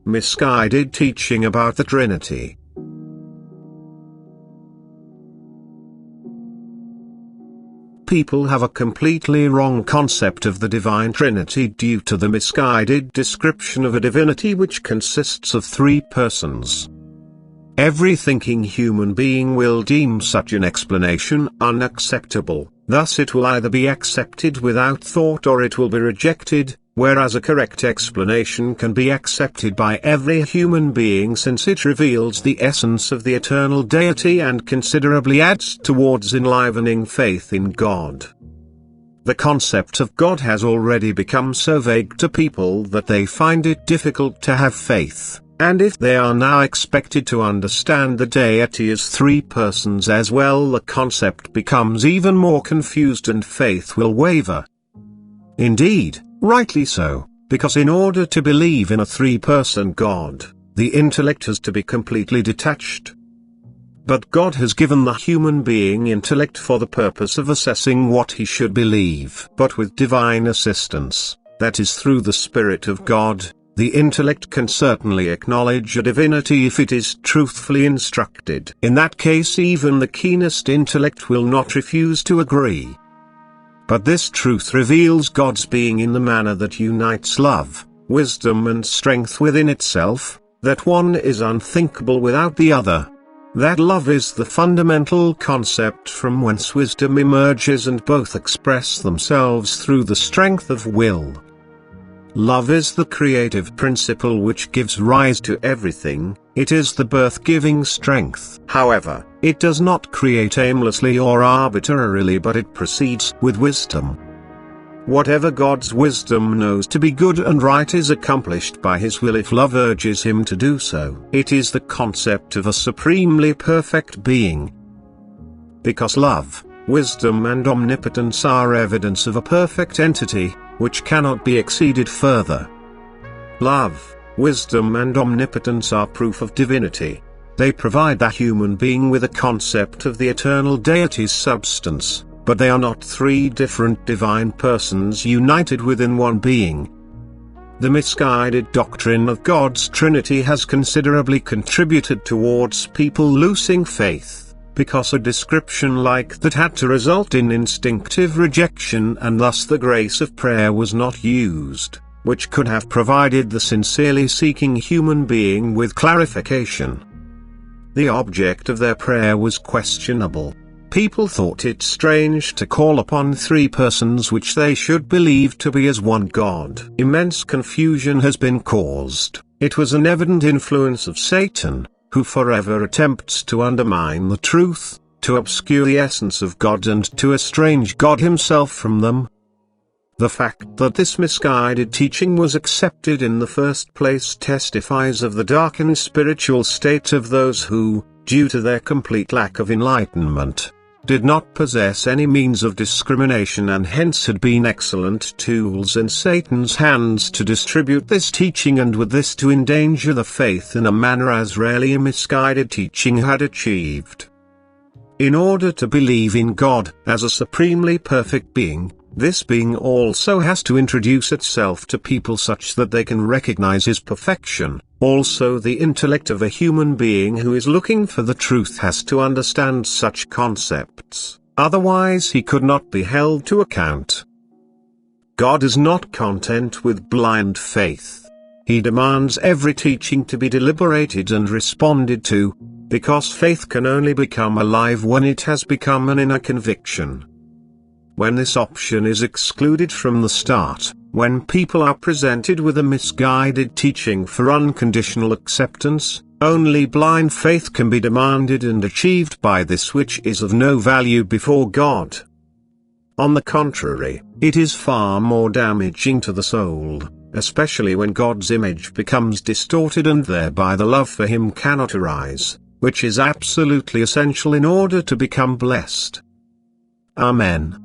Misguided teaching about the Trinity. People have a completely wrong concept of the divine Trinity due to the misguided description of a divinity which consists of three persons. Every thinking human being will deem such an explanation unacceptable, thus it will either be accepted without thought or it will be rejected, whereas a correct explanation can be accepted by every human being since it reveals the essence of the eternal deity and considerably adds towards enlivening faith in God. The concept of God has already become so vague to people that they find it difficult to have faith, and if they are now expected to understand the deity as three persons as well, the concept becomes even more confused and faith will waver. Indeed, rightly so, because in order to believe in a three-person God, the intellect has to be completely detached. But God has given the human being intellect for the purpose of assessing what he should believe. But with divine assistance, that is through the Spirit of God, the intellect can certainly acknowledge a divinity if it is truthfully instructed. In that case even the keenest intellect will not refuse to agree. But this truth reveals God's being in the manner that unites love, wisdom and strength within itself, that one is unthinkable without the other. That love is the fundamental concept from whence wisdom emerges and both express themselves through the strength of will. Love is the creative principle which gives rise to everything, it is the birth-giving strength. However, it does not create aimlessly or arbitrarily, but it proceeds with wisdom. Whatever God's wisdom knows to be good and right is accomplished by his will if love urges him to do so. It is the concept of a supremely perfect being. Because love, wisdom and omnipotence are evidence of a perfect entity, which cannot be exceeded further. Love, wisdom and omnipotence are proof of divinity. They provide the human being with a concept of the eternal deity's substance, but they are not three different divine persons united within one being. The misguided doctrine of God's Trinity has considerably contributed towards people losing faith, because a description like that had to result in instinctive rejection, and thus the grace of prayer was not used, which could have provided the sincerely seeking human being with clarification. The object of their prayer was questionable. People thought it strange to call upon three persons which they should believe to be as one God. Immense confusion has been caused. It was an evident influence of Satan, who forever attempts to undermine the truth, to obscure the essence of God and to estrange God himself from them. The fact that this misguided teaching was accepted in the first place testifies of the darkened spiritual state of those who, due to their complete lack of enlightenment, did not possess any means of discrimination and hence had been excellent tools in Satan's hands to distribute this teaching and with this to endanger the faith in a manner as rarely a misguided teaching had achieved. In order to believe in God as a supremely perfect being, this being also has to introduce itself to people such that they can recognize his perfection. Also the intellect of a human being who is looking for the truth has to understand such concepts, otherwise he could not be held to account. God is not content with blind faith. He demands every teaching to be deliberated and responded to, because faith can only become alive when it has become an inner conviction. When this option is excluded from the start, when people are presented with a misguided teaching for unconditional acceptance, only blind faith can be demanded and achieved by this which is of no value before God. On the contrary, it is far more damaging to the soul, especially when God's image becomes distorted and thereby the love for him cannot arise, which is absolutely essential in order to become blessed. Amen.